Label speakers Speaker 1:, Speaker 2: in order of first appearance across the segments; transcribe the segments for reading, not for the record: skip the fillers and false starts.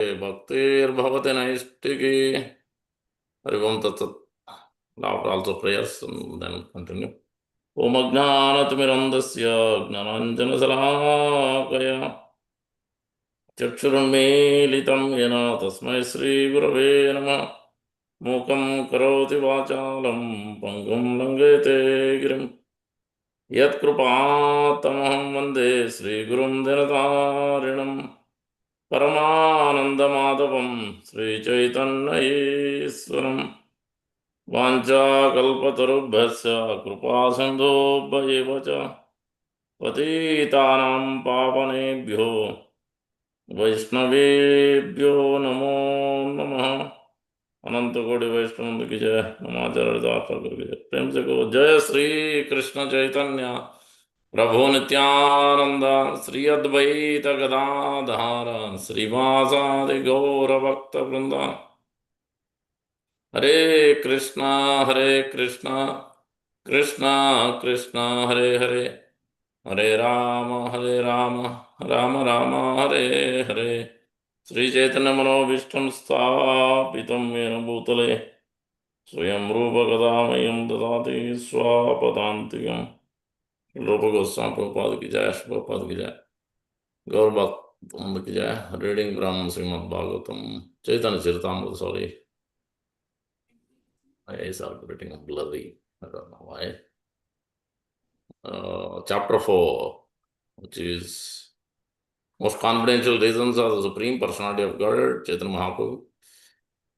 Speaker 1: Bhaktir Naistiki. Harivam Tatsat. After also prayers, and then continue. Om Ajnanatimirandasya Gnananjana Salakaya Chakshurunmilitam Yena Tasmai Sri Gurave Namah Mukam Karoti Vachalam Pangum Langete Girim Yat Krupatamaham Vande Sri Gurum Dinatarinam Paramananda Madhavam Sri Chaitanya Iswaram Vancha Kalpatarubhasya Krupa Sandhobhayeva पतितानां पावनेभ्यो वैष्णवेभ्यो नमो नमः। अनंत कोटि वैष्णव की जय। नमाचार्य दास की जय। प्रेम से को जय श्री कृष्ण चैतन्य प्रभु नित्यानंद श्री अद्वैत गदाधर श्रीवासादि गौर भक्त वृंद। हरे कृष्णा कृष्णा कृष्णा हरे हरे हरे राम राम राम हरे हरे। श्री चैतन्य मनोभीष्टं स्थापितं येन भूतले स्वयं रूप कदामयं ददाति स्वापदान्तिकं। रूप गोस्वामी प्रभुपाद की जय। प्रभुपाद की जय। गौर भक्त की जय। Reading from Shrimad Bhagavatam Chaitanya Charitamrita. Sorry, my eyes are getting blurry. I don't know why. Chapter 4, which is most confidential reasons of the Supreme Personality of Godhead, Chaitanya Mahaprabhu.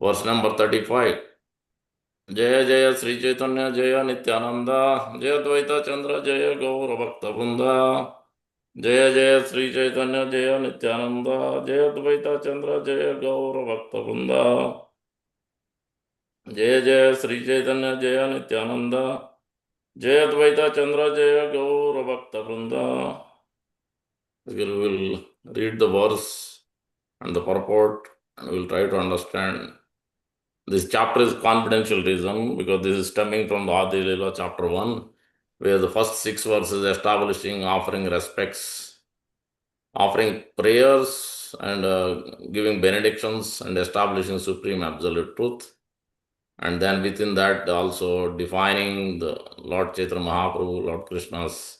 Speaker 1: Verse number 35. Jaya Jaya Sri Chaitanya Jaya Nityananda Jaya Dvaita Chandra Jaya Gaura Bhakta Vrinda. Jaya Jaya Sri Chaitanya Jaya Nityananda Jaya Dvaita Chandra Jaya Gaura Bhakta Vrinda. Jaya Jaya Sri Chaitanya Jaya Nityananda Jaya Dvaita Chandra Jaya Gaura Bhakta Vrinda. We will read the verse and the purport, and we will try to understand. This chapter is confidential reason because this is stemming from the Adi Lila chapter 1, where the first 6 verses establishing offering respects, offering prayers, and giving benedictions and establishing supreme absolute truth. And then within that also defining the Lord Chaitanya Mahaprabhu, Lord Krishna's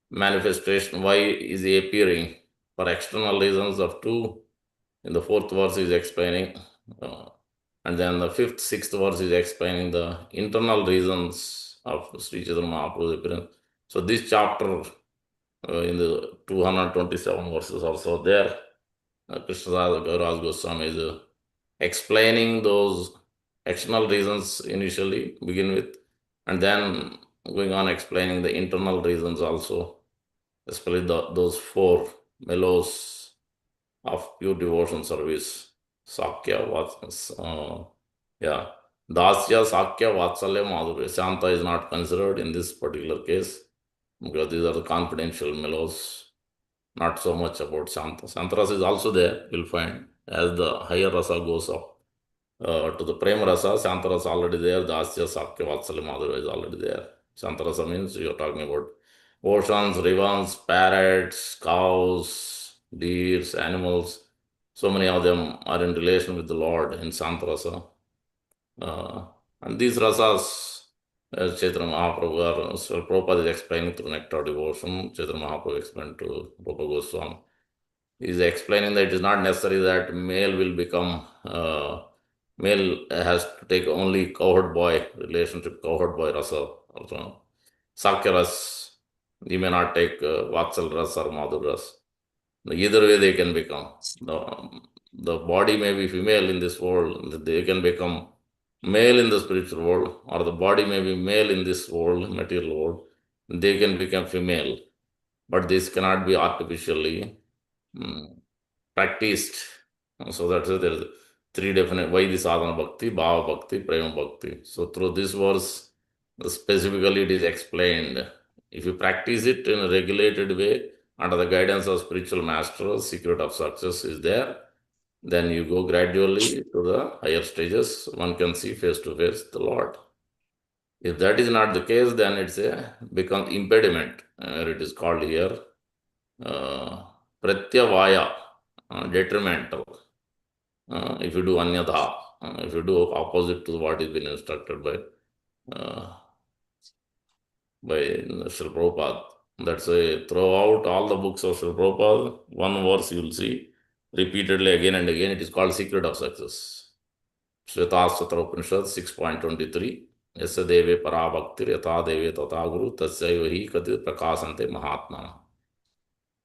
Speaker 1: manifestation, why is he appearing for external reasons of 2. In the 4th verse is explaining, and then the 5th, 6th verse is explaining the internal reasons of Sri Chaitanya Mahaprabhu's appearance. So this chapter in the 227 verses also there, Krishnadas Gauraj Goswami is explaining those external reasons initially, begin with, and then going on explaining the internal reasons also, especially those 4 mellows of pure devotion service. Sakya, Dasya, Sakya, Vatsalya, Madhurya. Shanta is not considered in this particular case because these are the confidential mellows, not so much about Shanta. Shantras is also there, you'll find, as the higher rasa goes up. To the Prema rasa, Shanta rasa already there, Dasya, Sakya, Vatsalya, Madhurya is already there. Shanta rasa means you're talking about oceans, rivers, parrots, cows, deers, animals. So many of them are in relation with the Lord in Santarasa. And these rasas, as Chaitanya Mahaprabhu, so Prabhupada is explaining through Nectar Devotion, Chaitanya Mahaprabhu explained to Rupa Goswami. He is explaining that it is not necessary that male will become, male has to take only cowherd boy relationship, cowherd boy rasa also. Sakya ras, he may not take Vatsal ras or Madhur ras. Either way they can become. The body may be female in this world, they can become male in the spiritual world, or the body may be male in this world, material world, they can become female. But this cannot be artificially practiced. So that's there is 3 definite why the sadhana bhakti, bhava bhakti, prema bhakti. So through this verse, specifically it is explained. If you practice it in a regulated way, under the guidance of spiritual masters, secret of success is there. Then you go gradually to the higher stages. One can see face to face the Lord. If that is not the case, then it's a become impediment. It is called here pratyavaya, detrimental. if you do anyatha, if you do opposite to what is been instructed by Srila Prabhupada. That's why throughout all the books of Srila Prabhupada, one verse you will see repeatedly again and again. It is called Secret of Success. Shvetashvatra Upanishad 6.23. Yasya deve parabhaktir yatha deve tata guru tasyaiva hi kadit prakasante mahatmana.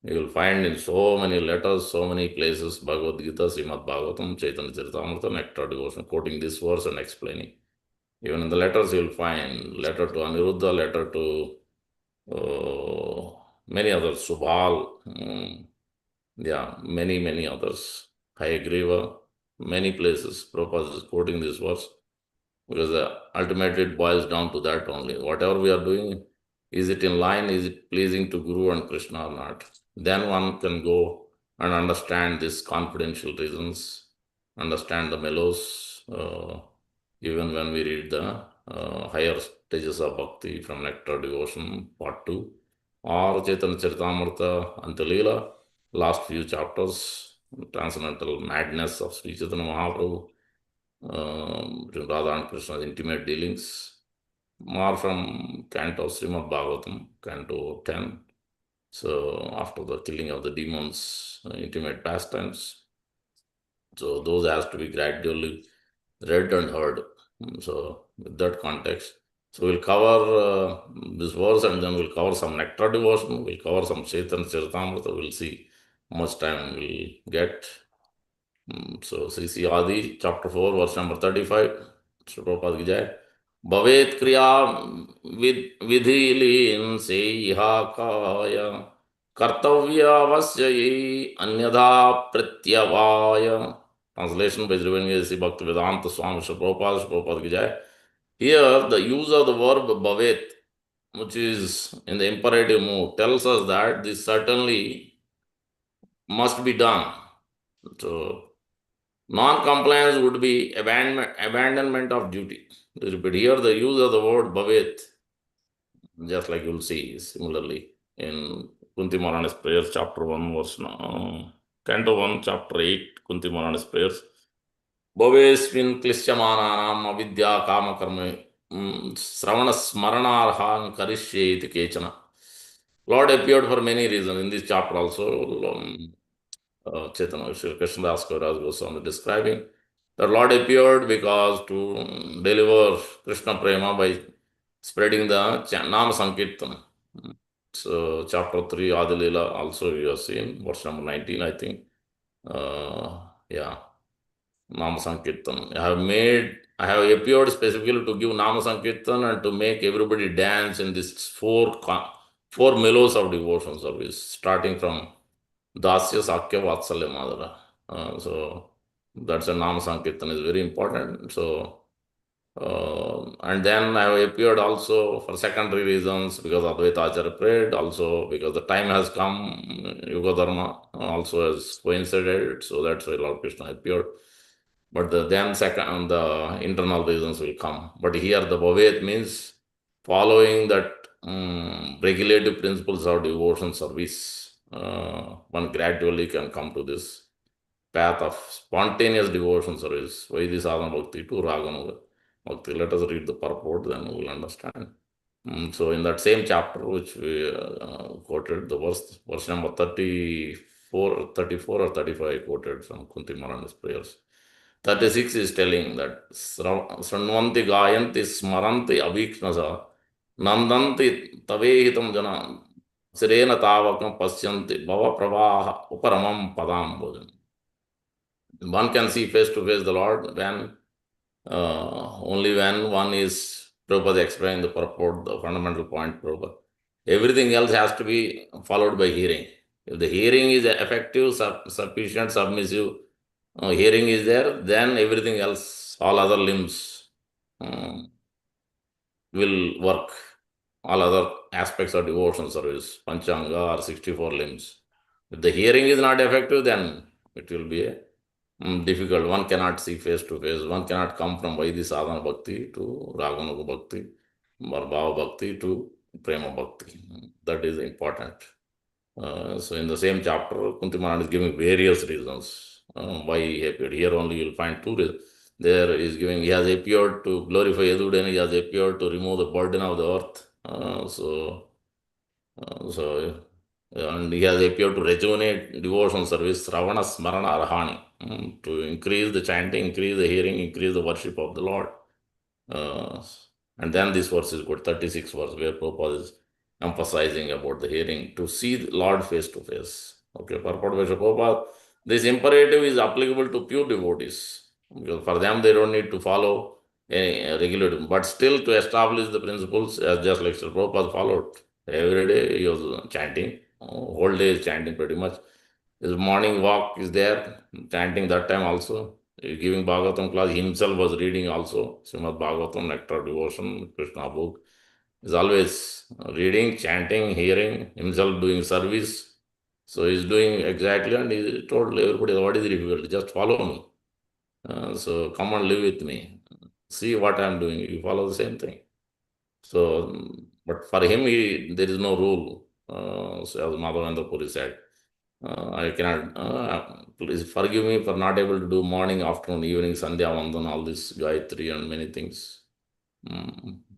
Speaker 1: You will find in so many letters, so many places, Bhagavad Gita, Srimad Bhagavatam, Chaitanya Charitamrita, Nectar Devotion, quoting this verse and explaining. Even in the letters, you will find letter to Aniruddha, letter to many others, Subhal, yeah, many others, Hayagriva, many places. Prabhupada is quoting this verse because ultimately it boils down to that only. Whatever we are doing, is it in line, is it pleasing to Guru and Krishna or not? Then one can go and understand these confidential reasons, understand the mellows, even when we read the higher stages of bhakti from Nectar Devotion, Part 2, or Chaitanya Charitamrita until Lila, last few chapters, transcendental madness of Sri Chaitanya Mahaprabhu, Radha and Krishna's intimate dealings, more from Canto Srimad Bhagavatam, Canto 10. So, after the killing of the demons, intimate pastimes. So, those has to be gradually read and heard. So, with that context, so we'll cover this verse and then we'll cover some nectar devotion, we'll cover some Chaitanya Charitamrita, we'll see how much time we'll get. So, Sri Adi, chapter 4, verse number 35, Sri Prabhupada ki jai. Bhavet kriya vidhi se iha kaya kartavya ye anyadha pratyavaya. Translation by Sri Bhaktivedanta Swami Sri Prabhupada ki jai. Here, the use of the verb bhavet, which is in the imperative mood, tells us that this certainly must be done. So, non-compliance would be abandonment of duty. Repeat here the use of the word bhavet, just like you'll see similarly in Kunti Maharani's prayers, chapter 1, verse Canto 1, chapter 8, Kunti Maharani's prayers. Bhavesvin klishyamananam avidya kama karma sravana smaranarhan karishye iti kechana. Lord appeared for many reasons in this chapter also. Chaitanya Sri Krishnadas Kaviraj Goswami describing that Lord appeared because to deliver Krishna Prema by spreading the Nama Sankirtan. So, chapter 3, Adi Lila, also you have seen, verse number 19, I think. Yeah, Nama Sankirtan. I have appeared specifically to give Nama Sankirtan and to make everybody dance in these four mellows of devotion service, starting from Dasya Sakya Vatsalya Madhura. So that's a Nama Sankirtan is very important. So and then I have appeared also for secondary reasons because Advaita Acharya prayed, also because the time has come, Yuga Dharma also has coincided, so that's why Lord Krishna appeared. But then second, the internal reasons will come. But here the Bhavet means following that regulative principles of devotion service. One gradually can come to this path of spontaneous devotion service, Vaidhi Sadhana Bhakti to Raganuga Bhakti. Let us read the purport, then we will understand. So, in that same chapter, which we quoted, the verse number 34 or 35, I quoted from Kunti Maharani's prayers. 36 is telling that Sranvanti Gayanti Smaranti Aviknasa Nandanti Tavehitam Jana Sirena Tavakam Pasyanti Bhava Pravaha Uparamam Padam Bhojan. One can see face to face the Lord when only when one is Prabhupada explaining the purport, the fundamental point Prabhupada. Everything else has to be followed by hearing. If the hearing is effective, sufficient, submissive, hearing is there, then everything else, all other limbs will work. All other aspects of devotional service, Panchanga or 64 limbs. If the hearing is not effective, then it will be a difficult. One cannot see face to face. One cannot come from Vaidhi Sadhana Bhakti to Raganuga Bhakti or Bhava Bhakti to Prema Bhakti. That is important. So in the same chapter, Kunti Maharani is giving various reasons why he appeared. Here only you'll find two reasons. There is giving, he has appeared to glorify Yaduden, he has appeared to remove the burden of the earth. And he has appeared to rejuvenate devotional service, Ravana Smarana Arhani, to increase the chanting, increase the hearing, increase the worship of the Lord. Uh, and then this verse is good, 36 verse, where Prabhupada is emphasizing about the hearing, to see the Lord face to face. Okay, purport by Prabhupada, this imperative is applicable to pure devotees. Because for them, they don't need to follow any regular, but still to establish the principles, as just like Sri Prabhupada followed. Every day he was chanting, whole day is chanting pretty much. His morning walk is there, chanting that time also. Giving Bhagavatam class, himself was reading also. Srimad Bhagavatam, Nectar Devotion, Krishna book. Is always reading, chanting, hearing, himself doing service. So he's doing exactly, and he told everybody, what is the difficulty? Just follow me. So come and live with me. See what I'm doing. You follow the same thing. So, but for him, there is no rule. So as Madhavendra Puri said, I cannot, please forgive me for not able to do morning, afternoon, evening, Sandhya Vandan, all this Gayatri and many things.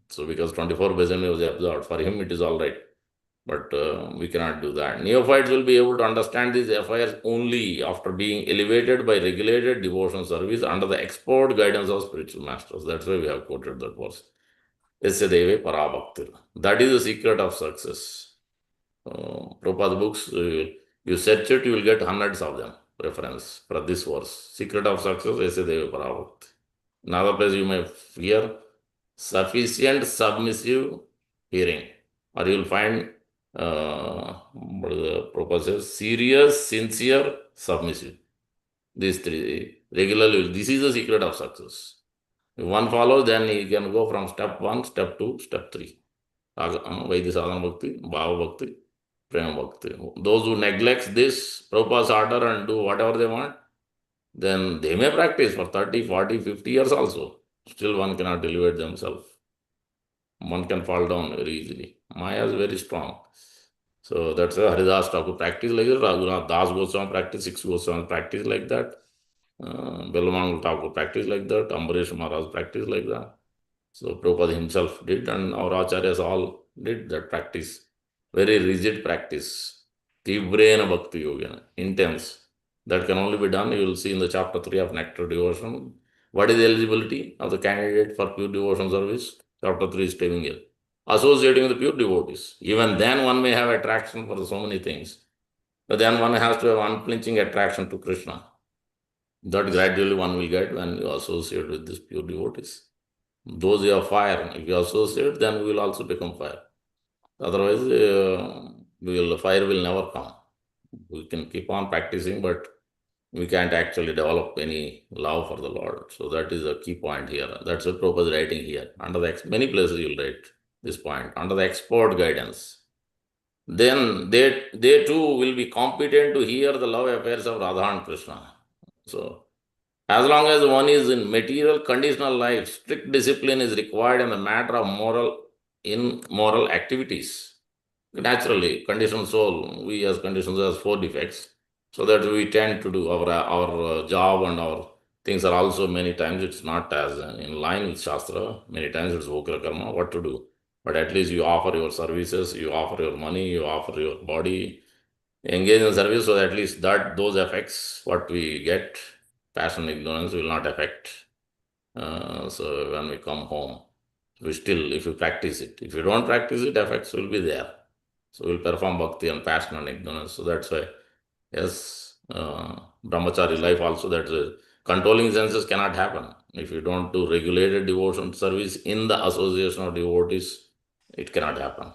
Speaker 1: So because 24 Bhajan was observed, for him it is all right. But we cannot do that. Neophytes will be able to understand these affairs only after being elevated by regulated devotional service under the expert guidance of spiritual masters. That's why we have quoted that verse. Yasya deve parabhaktir. That is the secret of success. Prabhupada books, you search it, you will get hundreds of them, reference for this verse. Secret of success, Yasya deve parabhaktir. Another place you may hear, sufficient submissive hearing. Or you will find what is the Prabhupada says, serious, sincere, submissive. These three regularly. This is the secret of success. If one follows, then he can go from step 1, step 2, step 3. Vaidya sadhana bhakti, bhava bhakti, prema bhakti. Those who neglect this Prabhupada's order and do whatever they want, then they may practice for 30, 40, 50 years also. Still one cannot elevate themselves. One can fall down very easily. Maya is very strong. So that's why Haridas Thakur practice like that. Raghunath Das Goswami practice, Six Goswami practice like that. Belamangal Thakur practice like that. Ambarish Maharaj practice like that. So Prabhupada himself did, and our acharyas all did that practice. Very rigid practice. Tivrena Bhakti Yogena. Intense. That can only be done, you will see in the chapter 3 of Nectar Devotion. What is the eligibility of the candidate for pure devotion service? Chapter 3 is telling you. Associating with the pure devotees. Even then one may have attraction for so many things. But then one has to have unflinching attraction to Krishna. That gradually one will get when you associate with these pure devotees. Those who have fire, if you associate, then we will also become fire. Otherwise, fire will never come. We can keep on practicing, but we can't actually develop any love for the Lord. So that is a key point here. That's what Prabhupada is writing here. Under the many places you'll write this point. Under the expert guidance. Then they too will be competent to hear the love affairs of Radha and Krishna. So as long as one is in material conditional life, strict discipline is required in the matter of immoral activities. Naturally, conditioned soul, we as conditioned has 4 defects. So that we tend to do our job and our things are also many times it's not as in line with Shastra. Many times it's Vokra Karma, what to do. But at least you offer your services, you offer your money, you offer your body, engage in service, so at least that those effects, what we get, passion, ignorance will not affect. So when we come home, we still, if you practice it, if you don't practice it, effects will be there. So we'll perform bhakti and passion and ignorance. So that's why, yes, brahmachari life also, that controlling senses cannot happen. If you don't do regulated devotion service in the association of devotees, it cannot happen.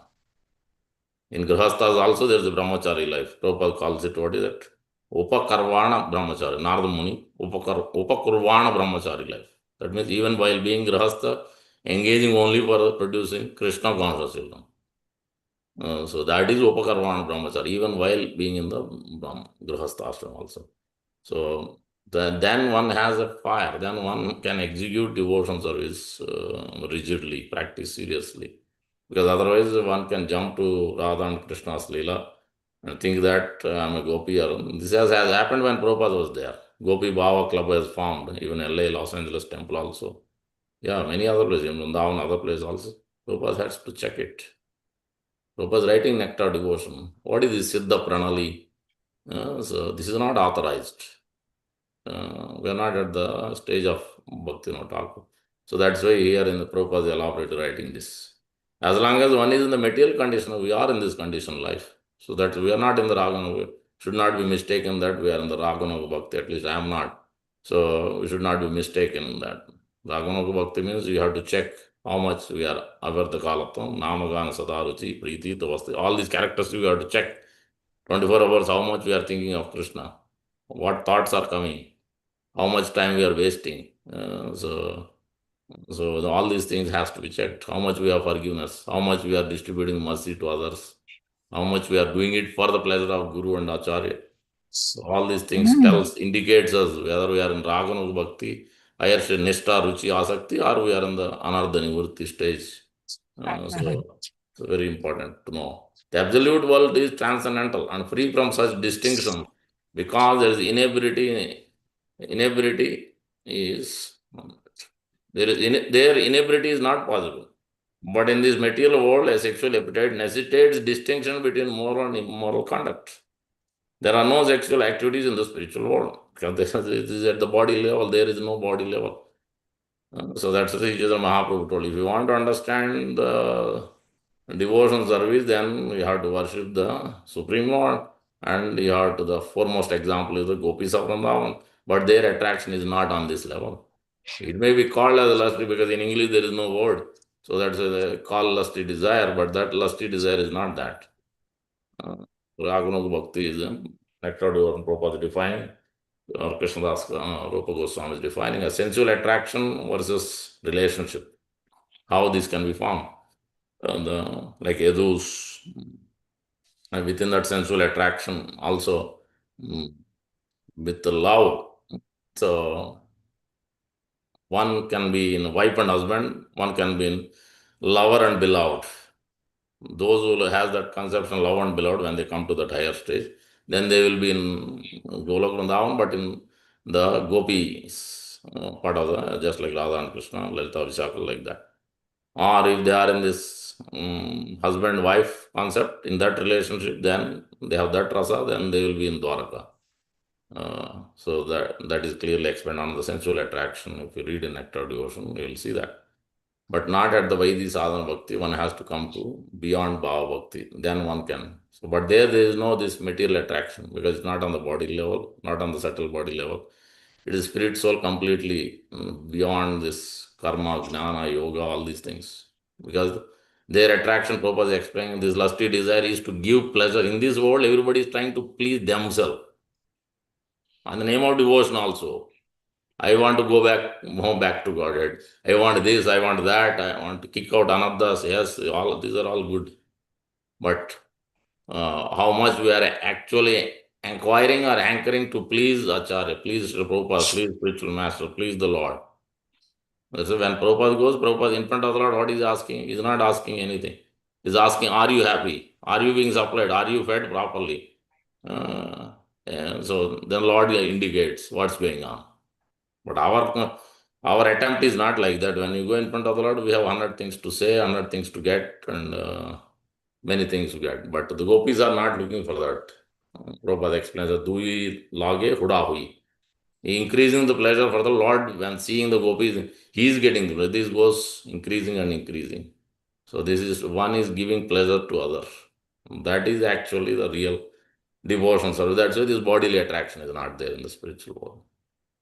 Speaker 1: In Grihasthas also there is a brahmachari life. Prabhupada calls it, what is it? Upakarvana brahmachari. Narada Muni, upakurvana brahmachari life. That means even while being Grihastha, engaging only for producing Krishna consciousness. So that is upakarvana brahmachari, even while being in the Grihastha ashram also. So then one has a fire, then one can execute devotion service rigidly, practice seriously. Because otherwise one can jump to Radha and Krishna's Lila and think that I'm a gopi. This has happened when Prabhupada was there. Gopi Bhava Club has formed, even LA, Los Angeles Temple also. Yeah, many other places, in Vrindavan, other places also. Prabhupada has to check it. Prabhupada is writing Nectar Devotion. What is this Siddha Pranali? So this is not authorized. We are not at the stage of Bhakti Thakur. So that's why here in the Prabhupada is elaborated writing this. As long as one is in the material condition, we are in this condition life. So that we are not in the Ragana. Should not be mistaken that we are in the Ragana Bhakti. At least I am not. So we should not be mistaken in that. Ragana Bhakti means you have to check how much we are avarta kalatvam, namagana sadaruchi, priti, tavasti. All these characters we have to check 24 hours how much we are thinking of Krishna, what thoughts are coming, how much time we are wasting. All these things has to be checked. How much we have forgiveness, how much we are distributing mercy to others, how much we are doing it for the pleasure of Guru and Acharya. So all these things indicates us whether we are in Ragana Bhakti, higher Nishta, Ruchi, Asakti, or we are in the Anartha Nivritti stage. It's very important to know. The absolute world is transcendental and free from such distinction because there is inability. Inability is their inability is not possible. But in this material world, a sexual appetite necessitates distinction between moral and immoral conduct. There are no sexual activities in the spiritual world because it is at the body level. There is no body level. So that's the Sri Mahaprabhu told. If you want to understand the devotion service, then you have to worship the Supreme Lord, and you have to, the foremost example is the Gopis of Vrindavan. But their attraction is not on this level. It may be called as lusty because in English there is no word. So that's why they call lusty desire, but that lusty desire is not that. Raghunath Bhakti is nectar devotion Prabhupada defined, or Krishnadas Rupa Goswami is defining a sensual attraction versus relationship. How this can be formed. Like Yadus, and within that sensual attraction also with the love. So one can be in wife and husband, one can be in lover and beloved. Those who have that conception, love and beloved, when they come to that higher stage, then they will be in Golok Vrindavan, but in the gopis part of the, just like Radha and Krishna, Lalita Vishakha, like that. Or if they are in this husband-wife concept, in that relationship, then they have that rasa, then they will be in Dwaraka. So that is clearly explained on the sensual attraction. If you read in Nectar Devotion, you will see that. But not at the Vaidhi Sadhana Bhakti, one has to come to beyond Bhava Bhakti, then one can. So, but there is no this material attraction because it's not on the body level, not on the subtle body level. It is spirit soul completely beyond this karma, jnana, yoga, all these things. Because their attraction, Prabhupada is explaining, this lusty desire is to give pleasure. In this world, everybody is trying to please themselves. On the name of devotion also. I want to go back to Godhead. I want this, I want that, I want to kick out anarthas. Yes, all these are all good. But how much we are actually inquiring or anchoring to please Acharya, please Prabhupada, please spiritual master, please the Lord. So when Prabhupada goes, Prabhupada in front of the Lord, what is he asking? He's not asking anything. He's asking, are you happy? Are you being supplied? Are you fed properly? And so then Lord indicates what's going on. But our attempt is not like that. When you go in front of the Lord, we have 100 things to say, 100 things to get, and many things to get. But the gopis are not looking for that. Prabhupada explains that Dui lage huda hui. Increasing the pleasure for the Lord when seeing the gopis, he is getting the pleasure. This goes increasing and increasing. So this is one is giving pleasure to other. That is actually the real devotion service. That's why this bodily attraction is not there in the spiritual world.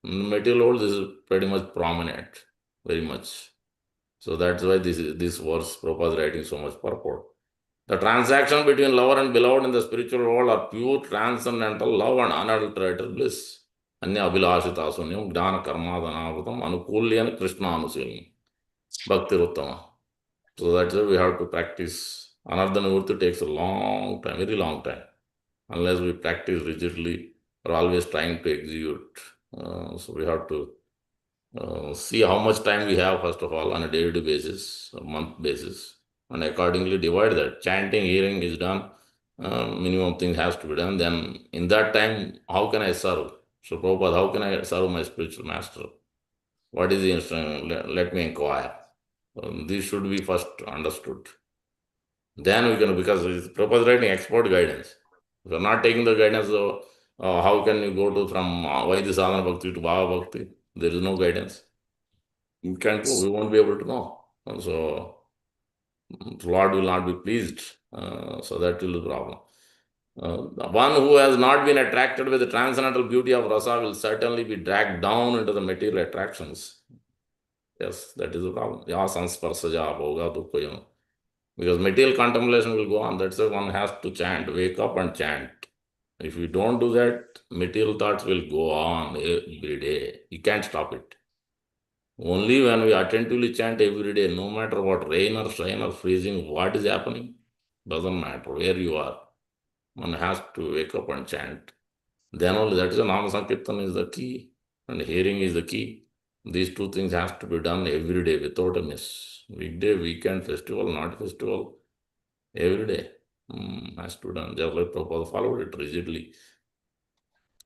Speaker 1: In the material world, this is pretty much prominent, very much. So that's why this verse Prabhupada is writing so much purport. The transaction between lover and beloved in the spiritual world are pure transcendental love and unadulterated bliss. Anya abhilashita sunyam jnana karmadhanavatam anukulyana krishna anusilam bhakti uttama. So that's why we have to practice. Anardhanavurti takes a long time, very long time. Unless we practice rigidly, we're always trying to execute. So we have to see how much time we have, first of all, on a day-to-day basis, a month basis, and accordingly divide that. Chanting, hearing is done, minimum thing has to be done. Then in that time, how can I serve? So Prabhupada, how can I serve my spiritual master? What is the instruction? Let me inquire. This should be first understood. Then we can, because Prabhupada is writing expert guidance. If you are not taking the guidance, how can you go to from Vaidhi Sadhana Bhakti to Bhava Bhakti? There is no guidance. You can't go, we won't be able to know. And so Lord will not be pleased. So that will be the problem. One who has not been attracted with the transcendental beauty of rasa will certainly be dragged down into the material attractions. Yes, that is the problem. Ya sansparsaja bhoga dukkayam. Because material contemplation will go on. That's why one has to chant, wake up and chant. If you don't do that, material thoughts will go on every day. You can't stop it. Only when we attentively chant every day, no matter what, rain or shine or freezing, what is happening, doesn't matter where you are. One has to wake up and chant. Then only, that is a Nama Sankirtan is the key, and hearing is the key. These two things have to be done every day without a miss. Weekday, weekend, festival, not festival, every day has to be done. Just like Prabhupada followed it rigidly.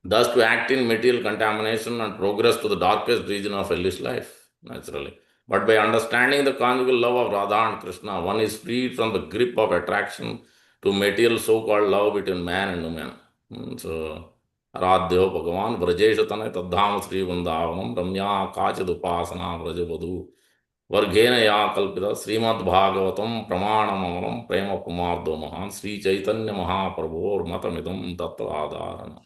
Speaker 1: Thus, to act in material contamination and progress to the darkest region of hellish life, naturally. But by understanding the conjugal love of Radha and Krishna, one is freed from the grip of attraction to material so-called love between man and woman. So, Aradhyo Bhagavan Vrajeshatane Tadham Sri Vrindavanam Ramya Kachidupasana Vrajavadu Varghena Ya Kalpita Srimad Bhagavatam Pramanamaram Prema Kumardo Mahan Sri Chaitanya Mahaprabhu Matamidam Tattva Adharana.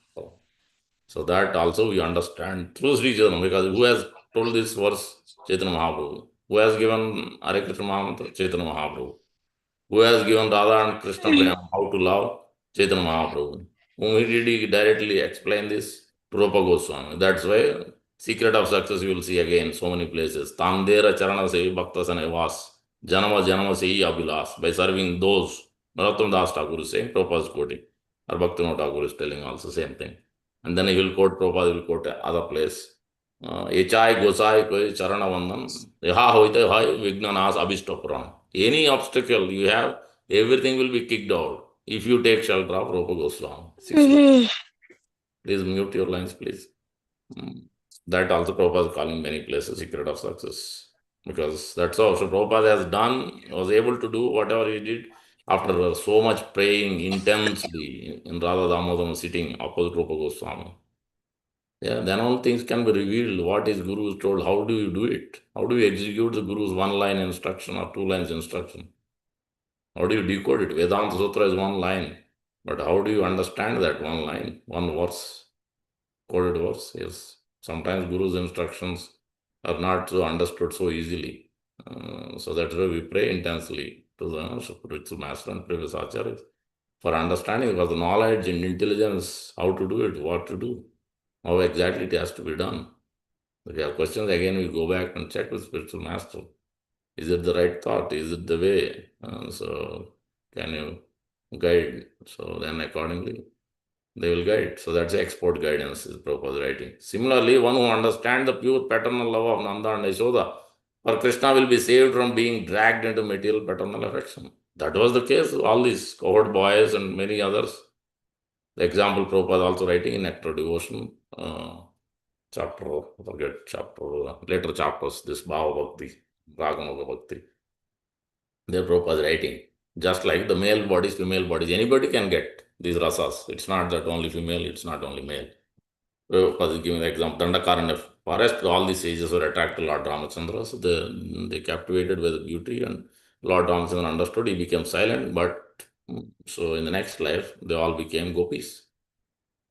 Speaker 1: So that also we understand through Sri Chaitanya, because who has told this verse? Chaitanya Mahaprabhu. Who has given Hare Krishna Mahamantra? Chaitanya Mahaprabhu. Who has given Radha and Krishna Prema, how to love? Chaitanya Mahaprabhu. Whom did he directly explain this? Rupa Goswami. That's why secret of success you will see again so many places. Tandera Charana Sevi Bhakta Sanevas. Janama Janama Sehi Abhilas. By serving those. Narottam Das Thakur is saying, Prabhupada is quoting. Or Bhaktivinoda Thakur is telling also same thing. And then he will quote, Prabhupada will quote other place. Echai Gosai Koi Charana Vandan. Yaha Hoite Hai Vignanas Abhishtapuran. Any obstacle you have, everything will be kicked out if you take shelter of Rupa Goswami. 6 lines. Please mute your lines, please. That also Prabhupada is calling many places secret of success. Because that's all. So Prabhupada has done, was able to do whatever he did after so much praying intensely in Radha Damodam sitting opposite Rupa Goswami. Yeah, then all things can be revealed. What is Guru is told, how do you do it? How do you execute the Guru's one line instruction or two lines instruction? How do you decode it? Vedanta Sutra is one line. But how do you understand that one line, one verse, coded verse? Yes. Sometimes Guru's instructions are not so understood so easily. So that's why we pray intensely to the spiritual master and previous acharyas for understanding, because the knowledge and intelligence, how to do it, what to do, how exactly it has to be done. If you have questions, again we go back and check with spiritual master. Is it the right thought? Is it the way? So can you guide? So then accordingly, they will guide. So that's export guidance is Prabhupada writing. Similarly, one who understands the pure paternal love of Nanda and Yashoda, for Krishna will be saved from being dragged into material paternal affection. That was the case. All these cowherd boys and many others. The example Prabhupada also writing in Nectar Devotion, chapter, forget chapter, later chapters, this Bhava Bhakti, Raganuga Bhakti. There Prabhupada is writing. Just like the male bodies, female bodies, anybody can get these rasas. It's not that only female, it's not only male. Prabhupada is giving the example. Dandakaranya forest, all these sages were attracted to Lord Ramachandra. So they captivated by the beauty, and Lord Ramachandra understood, he became silent, but so in the next life, they all became gopis.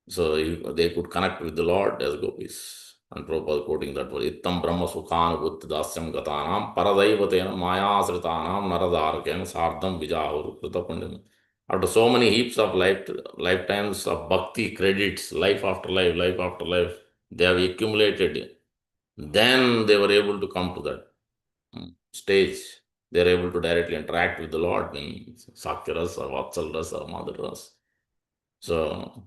Speaker 1: So they could connect with the Lord as gopis. And Prabhupada quoting that was Ittam Brahma Sukhanubhuti Dasyam Gatanam Paradaivatena Maya Sritanam Naradharakena Sardham Vijahuru Kritapundim. After so many heaps of lifetimes of bhakti credits, life after life, they have accumulated. Then they were able to come to that stage. They are able to directly interact with the Lord in Sakyaras or Vatsalras or Madharas. So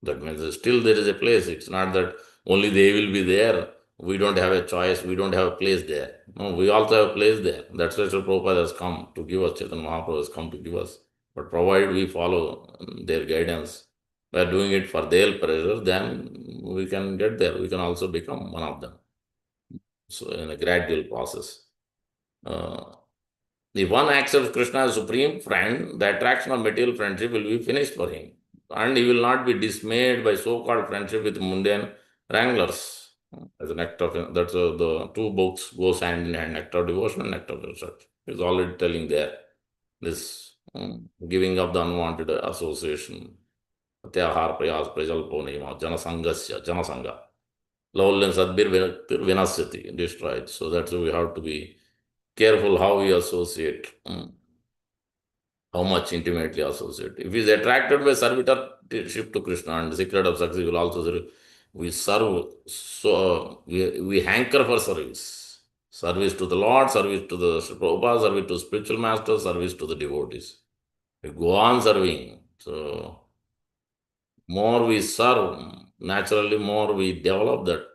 Speaker 1: that means still there is a place. It's not that only they will be there. We don't have a choice. We don't have a place there. No, we also have a place there. That's why Srila Prabhupada has come to give us. Chaitanya Mahaprabhu has come to give us. But provided we follow their guidance, We are doing it for their pleasure, then we can get there. We can also become one of them. So, in a gradual process. Uh, if one accepts Krishna as supreme friend, the attraction of material friendship will be finished for him. And he will not be dismayed by so called friendship with mundane wranglers. As a nectar, that's the two books goes hand in hand, nectar of devotion and nectar of research. He's already telling there this giving up the unwanted association. Tyahar prayas prajalpo nima janasangasya janasanga. Lowell and Sadbir Vinasyati, destroyed. So that's why we have to be careful how we associate, how much intimately associate. If he is attracted by servitorship to Krishna and the secret of success will also serve, we serve, so we hanker for service. Service to the Lord, service to the Prabhupada, service to spiritual masters, service to the devotees. We go on serving. So more we serve, naturally more we develop that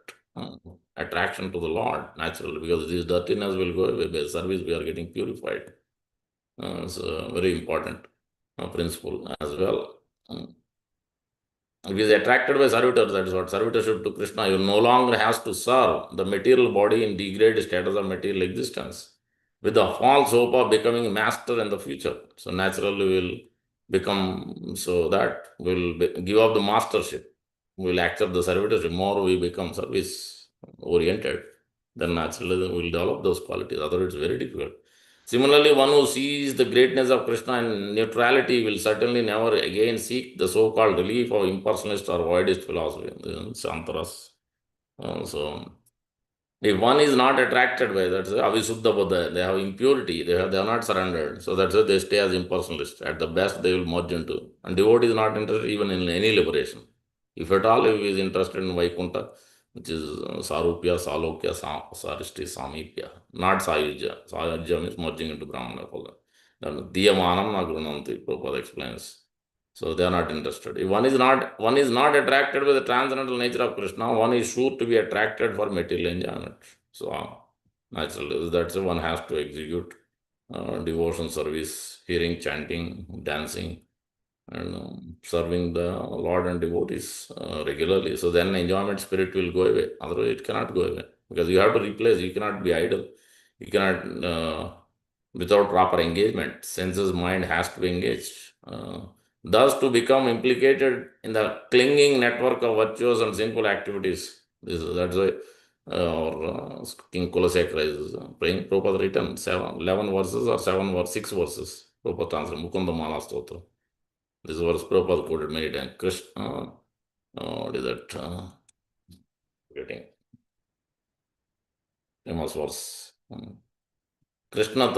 Speaker 1: attraction to the Lord, naturally, because this dirtiness will go away. By service, we are getting purified. It's a very important principle as well. If he is attracted by servitor, that is what servitorship to Krishna, you no longer has to serve the material body in degraded status of material existence with the false hope of becoming a master in the future. So naturally we'll become, so that we'll give up the mastership. We'll accept the servitorship. More we become service oriented, then naturally we'll develop those qualities. Otherwise it's very difficult. Similarly, one who sees the greatness of Krishna and neutrality will certainly never again seek the so-called relief of impersonalist or voidist philosophy, the Shantaras. So, if one is not attracted by that, avisuddha buddha, they have impurity, they are not surrendered. So that's why they stay as impersonalists. At the best, they will merge into. And devotee is not interested even in any liberation. If at all, if he is interested in Vaikuntha, which is Sarupya, Salokya, Sarishti, Samipya, not Sayujya. Sayujya means merging into Brahmana. Then Diyamanam Nagrunanti, Prabhupada explains. So they are not interested. If one is not attracted by the transcendental nature of Krishna, one is sure to be attracted for material enjoyment. So naturally, that's why one has to execute devotion service, hearing, chanting, dancing, and serving the Lord and devotees regularly. So then enjoyment spirit will go away. Otherwise, it cannot go away because you have to replace. You cannot be idle. You cannot without proper engagement. Senses, mind has to be engaged. Thus, to become implicated in the clinging network of virtuous and sinful activities. That's why King Kulasekara is praying. Prabhupada written 11 verses or 6 verses. Prabhupada translated Mukunda Mala Stotra. This verse Prabhupada quoted many times. Krishna, what is that? Getting famous verse. Krishna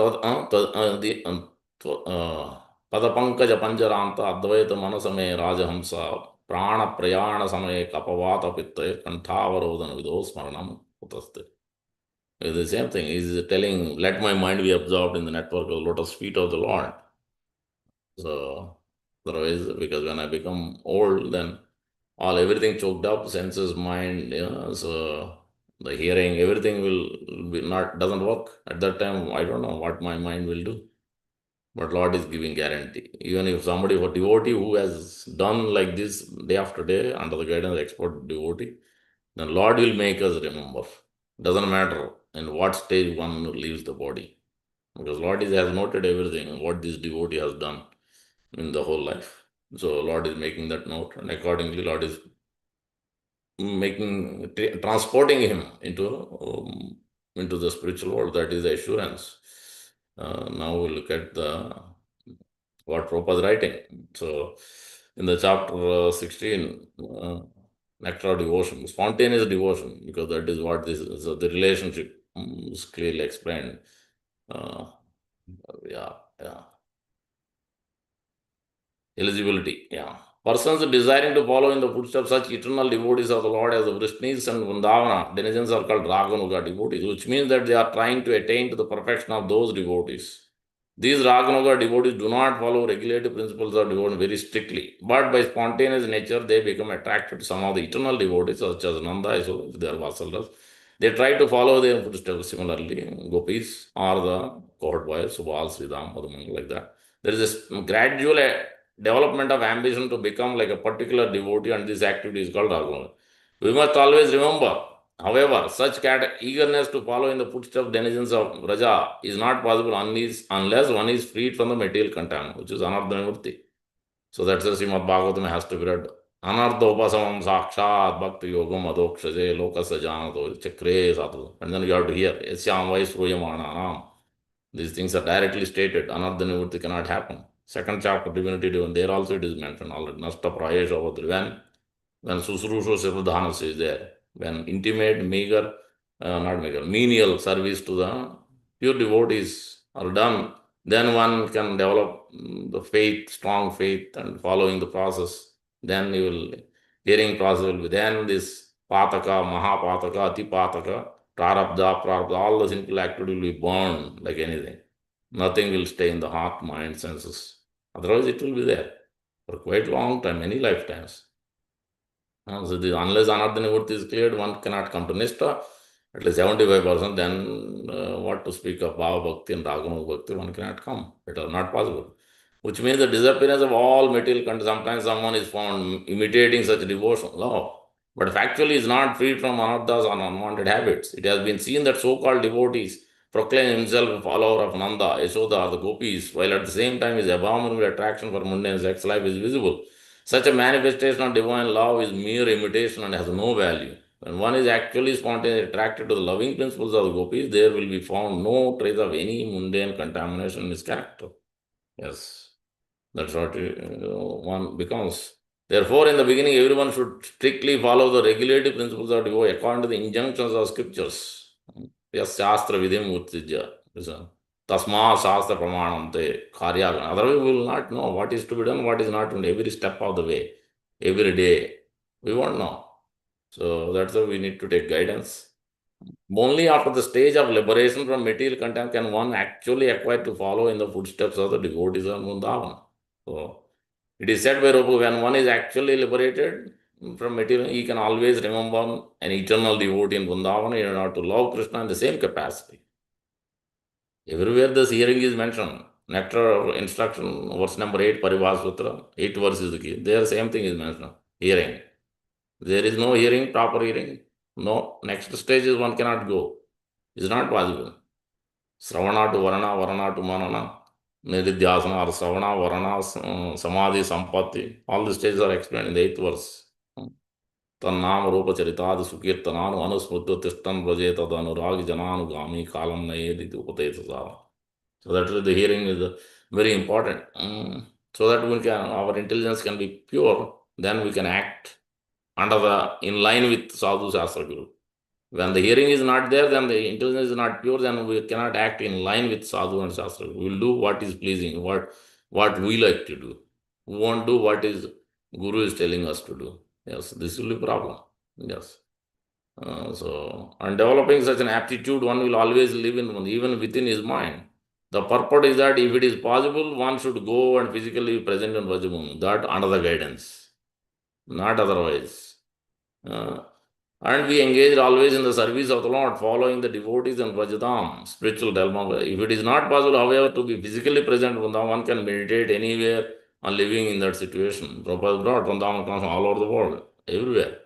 Speaker 1: पदपंकज पंजरांत अद्वैत मनस में राजहंस प्राण प्रयाण समय कपवात पित्त कंठावरोधन विदो स्मरणम उतस्ते. It's the same thing. He's telling, let my mind be absorbed in the network of the lotus feet of the Lord. So, otherwise, because when I become old, then everything choked up, senses, mind, so the hearing, everything will be doesn't work. At that time, I don't know what my mind will do. But Lord is giving guarantee. Even if somebody, for devotee who has done like this day after day under the guidance of expert devotee, then Lord will make us remember. Doesn't matter in what stage one leaves the body. Because Lord has noted everything, what this devotee has done in the whole life. So Lord is making that note, and accordingly Lord is transporting him into the spiritual world. That is the assurance. Now we look at what Prabhupada is writing. So in the chapter 16, nectar of devotion, spontaneous devotion, because that is what this is. So the relationship is clearly explained. Yeah. Eligibility, yeah. Persons desiring to follow in the footsteps of such eternal devotees of the Lord as the Vrishnis and Vrindavana, denizens are called Raganuga devotees, which means that they are trying to attain to the perfection of those devotees. These Raganuga devotees do not follow regulative principles of devotion very strictly, but by spontaneous nature, they become attracted to some of the eternal devotees, such as Nanda, so if they are Vasalas. They try to follow their footsteps. Similarly, Gopis or the cohort boys, Subal, Sridham, Madhumangal, like that. There is a gradual development of ambition to become like a particular devotee, and this activity is called Raghunath. We must always remember, however, such eagerness to follow in the footsteps denizens of Raja is not possible unless one is freed from the material contaminant, which is Anardhanamurti. So that's the Srimad Bhagavatam has to be read. Anardhopasamam sakshat bhakti yogam adokshaje lokasa janato chakre sadhu. And then you have to hear, yasyam vai sruyamananam. These things are directly stated. Anardhanamurti cannot happen. Second chapter, Divinity Divine, there also it is mentioned already. Nasta prayesha avadri. When Susrusho Siddhanas is there, when intimate, meager, not meager, menial service to the pure devotees are done, then one can develop the faith, strong faith, and following the process. Then you will, hearing process will be, then this pataka, mahapataka, atipataka, prarabdha, all the sinful activity will be burned like anything. Nothing will stay in the heart, mind, senses. Otherwise, it will be there for quite a long time, many lifetimes. So unless Anardhanavurti is cleared, one cannot come to Nishta. At least 75%, then what to speak of Bhava Bhakti and Raghunav Bhakti, one cannot come. It is not possible. Which means the disappearance of all material content. Sometimes someone is found imitating such devotion, love. But factually is not freed from anarthas or unwanted habits. It has been seen that so-called devotees proclaim himself a follower of Nanda, Yashoda, or the gopis, while at the same time his abominable attraction for mundane sex life is visible. Such a manifestation of divine love is mere imitation and has no value. When one is actually spontaneously attracted to the loving principles of the gopis, there will be found no trace of any mundane contamination in his character. Yes, that's what one becomes. Therefore, in the beginning, everyone should strictly follow the regulative principles of devotion according to the injunctions of scriptures. Yes, Shastra Vidhim Uttijya. Tasma Shastra Pramanam Te Karya. Otherwise, we will not know what is to be done, what is not to be done, every step of the way, every day. We won't know. So that's why we need to take guidance. Only after the stage of liberation from material content can one actually acquire to follow in the footsteps of the devotees of Vrindavan. So it is said by Rupa, when one is actually liberated from material, he can always remember an eternal devotee in Vrindavan in order to love Krishna in the same capacity. Everywhere this hearing is mentioned. Nectar of instruction, verse number 8, Paribhassutra, 8 verse is the key. There, same thing is mentioned. Hearing. There is no hearing, proper hearing. No, next stage is one cannot go. It's not possible. Sravana to Varana, Varana to Manana, Nididhyasana or Sravana, Varana, Samadhi, Sampatti. All the stages are explained in the 8th verse. Tannam Rupa Charitad Sukirtananu Anusmuttu Tishtan Vraje Tad Anurag Jananugami Kalam Nayedi Upatesasa. So that is the hearing is very important. So that we can, our intelligence can be pure, then we can act in line with Sadhu Shastra Guru. When the hearing is not there, then the intelligence is not pure, then we cannot act in line with Sadhu and Shastra. We will do what is pleasing, what we like to do. We won't do what is Guru is telling us to do. Yes, this will be a problem. Yes. And developing such an aptitude, one will always live in, even within his mind. The purport is that if it is possible, one should go and physically be present in Vrajabhumi. That under the guidance, not otherwise. And we engage always in the service of the Lord, following the devotees and Vrajadham, spiritual realm. If it is not possible, however, to be physically present, one can meditate anywhere and living in that situation. Prabhupada brought Vrindavan comes from all over the world, everywhere.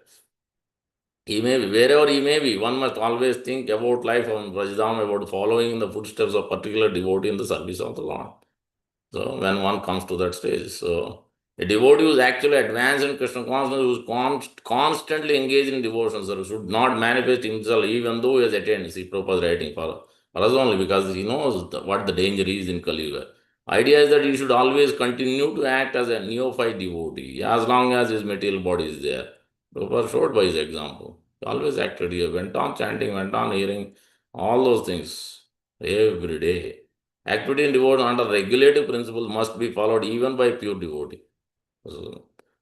Speaker 1: He may be, wherever he may be, one must always think about life on Vrajadham, about following in the footsteps of particular devotee in the service of the Lord. So when one comes to that stage, so a devotee who is actually advanced in Krishna consciousness, who is constantly engaged in devotion service, should not manifest himself even though he has attained. See, Prabhupada writing for us only because he knows what the danger is in Kali Yuga. Idea is that he should always continue to act as a neophyte devotee as long as his material body is there. Prabhupada showed by his example. He always acted here, went on chanting, went on hearing, all those things every day. Activity in devotion under regulative principles must be followed even by pure devotee.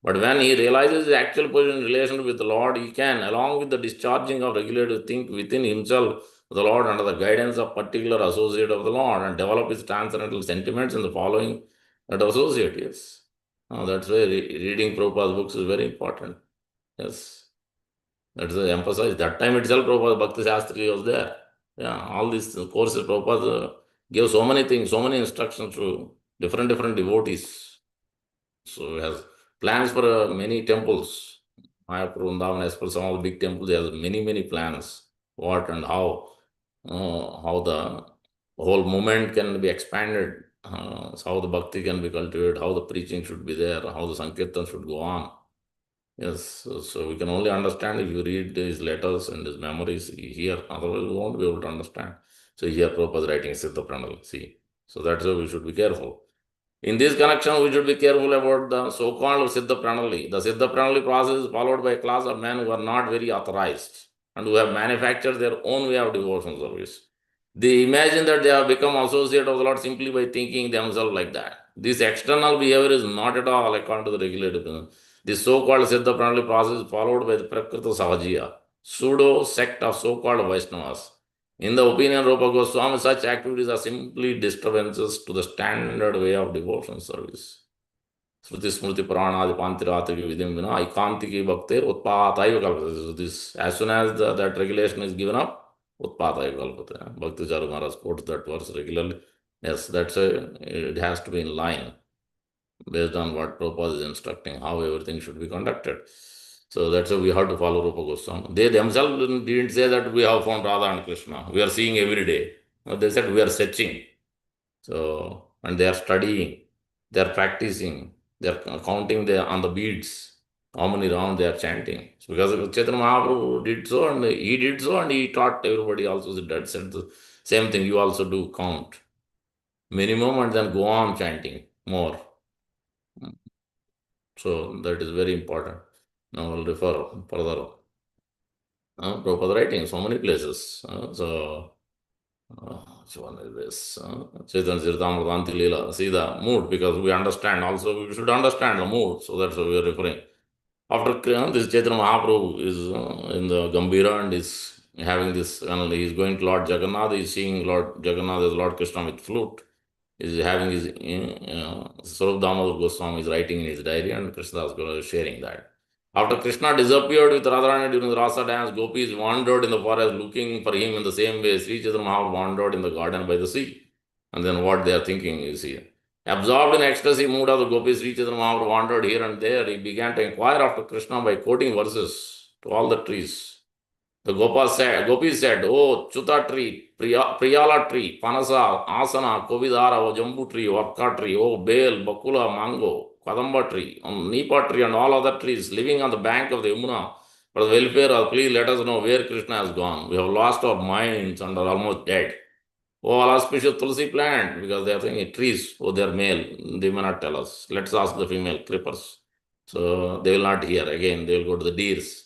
Speaker 1: But when he realizes his actual position in relation with the Lord, he can, along with the discharging of regulative, think within himself the Lord under the guidance of particular associate of the Lord and develop his transcendental sentiments in the following that associate. Yes. That's why reading Prabhupada's books is very important. Yes. That's the emphasize. That time itself, Prabhupada Bhakti Shastri was there. Yeah, all these courses, Prabhupada gave so many things, so many instructions to different devotees. So he has plans for many temples. Mayapur, Vrindavan, as per some of the big temples, he has many, many plans. What and how the whole movement can be expanded, so how the bhakti can be cultivated, how the preaching should be there, how the sankirtan should go on. Yes, so we can only understand if you read his letters and his memories here, otherwise we won't be able to understand. So here Prabhupada is writing Siddha Pranal, see. So that's why we should be careful. In this connection, we should be careful about the so-called Siddha Pranali. The Siddha Pranali process is followed by a class of men who are not very authorized and who have manufactured their own way of devotion service. They imagine that they have become associate of the Lord simply by thinking themselves like that. This external behavior is not at all according to the regulated principle. This so-called Siddha Pranali process is followed by the Prakrita Sahajiya, pseudo sect of so-called Vaishnavas. In the opinion of Rupa Goswami, such activities are simply disturbances to the standard way of devotion service. Shruti Smriti Pranadi Pantirati Vidim Vina Aikantiki Bhaktir Utpataiva Kalpate. So this, as soon as that regulation is given up, Utpataiva Kalpate. Bhakti Charu Maharaj quotes that verse regularly. Yes, that's it has to be in line based on what Prabhupada is instructing, how everything should be conducted. So that's why we have to follow Rupa Goswami. They themselves didn't say that we have found Radha and Krishna. We are seeing every day. No, they said we are searching. So, and they are studying, they are practicing, they are counting on the beads, how many rounds they are chanting. So because Chaitanya Mahaprabhu did so, and he did so, and he taught everybody also that said the same thing. You also do count minimum and then go on chanting more. So that is very important. Now I'll refer further. Prabhupada writing so many places. Which one is this? Chaitanya Charitamrita Lila. See the mood, because we understand. Also, we should understand the mood. So that's what we are referring. After this Chaitanya Mahaprabhu is in the Gambhira and is having this, he is going to Lord Jagannath. He is seeing Lord Jagannath as Lord Krishna with flute. Is having his Swarup Damodar Goswami is writing in his diary, and Krishnadas Guru is sharing that. After Krishna disappeared with Radharani during the Rasa dance, gopis wandered in the forest looking for him in the same way Sri Chaitanya Mahaprabhu wandered in the garden by the sea. And then what they are thinking is here. Absorbed in ecstasy mood of the gopis, Sri Chaitanya Mahaprabhu wandered here and there. He began to inquire after Krishna by quoting verses to all the trees. The Gopis said, oh, Chuta tree, Priyala tree, Panasa, Asana, Kovidara, oh, Jambu tree, Vakka tree, oh, Bel, Bakula, Mango, Kadamba tree, Nipa tree, and all other trees living on the bank of the Yamuna. For the welfare of, please let us know where Krishna has gone. We have lost our minds and are almost dead. Oh, all auspicious Tulsi plant, because they are saying trees, oh, they are male. They may not tell us. Let's ask the female creepers. So they will not hear. Again, they will go to the deers.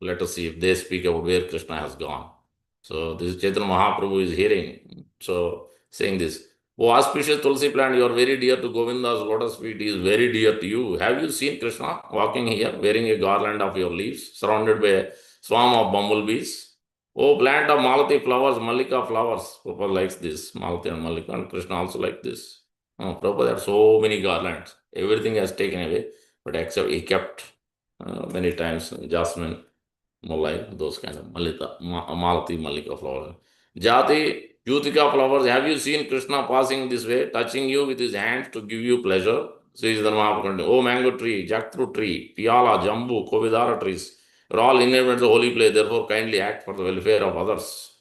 Speaker 1: Let us see if they speak about where Krishna has gone. So this Chaitanya Mahaprabhu is hearing. So saying this, oh auspicious Tulsi plant, you are very dear to Govinda's lotus feet. He is very dear to you. Have you seen Krishna walking here, wearing a garland of your leaves, surrounded by a swarm of bumblebees? Oh, plant of Malati flowers, Mallika flowers. Prabhupada likes this, Malati and Mallika, and Krishna also like this. Oh, Prabhupada had so many garlands. Everything has taken away, but except he kept many times jasmine, Malai, those kind of Malati, Mallika flowers. Jati, Jutika flowers. Have you seen Krishna passing this way, touching you with his hands to give you pleasure? Says the Mahaprabhu. Oh, mango tree, jackfruit tree, piala, jambu, kovidara trees. Are all inhabitants of holy place, therefore kindly act for the welfare of others.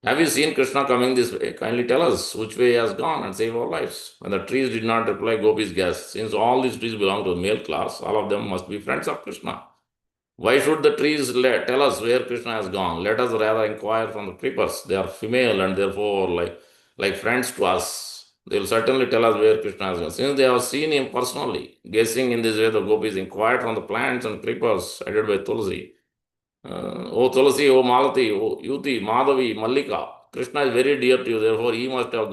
Speaker 1: Have you seen Krishna coming this way? Kindly tell us which way he has gone and save our lives. When the trees did not reply, Gopis guessed, since all these trees belong to the male class, all of them must be friends of Krishna. Why should the trees tell us where Krishna has gone? Let us rather inquire from the creepers. They are female and therefore like friends to us. They will certainly tell us where Krishna has gone. Since they have seen him personally, guessing in this way, the gopis inquired from the plants and creepers headed by Tulsi. O Tulsi, O Malati, O Yuti, Madhavi, Mallika. Krishna is very dear to you, therefore he must have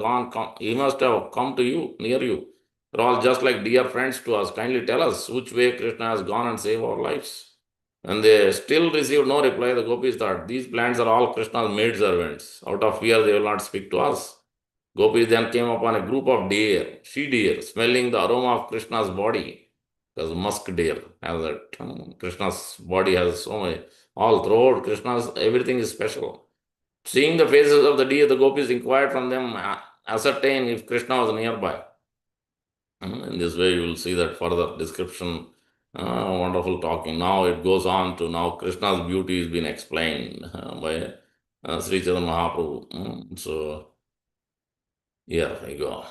Speaker 1: come to you, near you. You're all just like dear friends to us. Kindly tell us which way Krishna has gone and save our lives. And they still received no reply. The gopis thought, these plants are all Krishna's maid servants. Out of fear, they will not speak to us. Gopis then came upon a group of deer, she deer, smelling the aroma of Krishna's body. Because musk deer has that. Krishna's body has so many. All throughout Krishna's, everything is special. Seeing the faces of the deer, the gopis inquired from them, ascertain if Krishna was nearby. In this way, you will see that further description. Wonderful talking. Now it goes on to now Krishna's beauty is being explained by Sri Chaitanya Mahaprabhu. So here we go.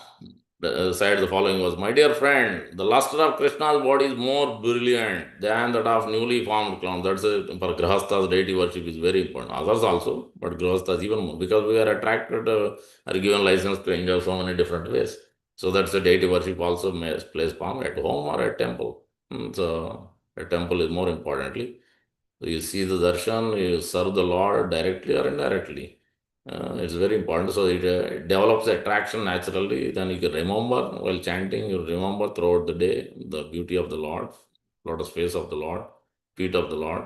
Speaker 1: The following was, my dear friend, the luster of Krishna's body is more brilliant than that of newly formed clown. That's it. For Grihasthas, deity worship is very important. Others also, but Grihasthas even more, because we are attracted, are given license to enjoy so many different ways. So that's the deity worship also plays palm at home or at temple. So a temple is more importantly. So you see the darshan, you serve the Lord directly or indirectly. It's very important. So it develops attraction naturally. Then you can remember while chanting, you remember throughout the day the beauty of the Lord, lotus face of the Lord, feet of the Lord.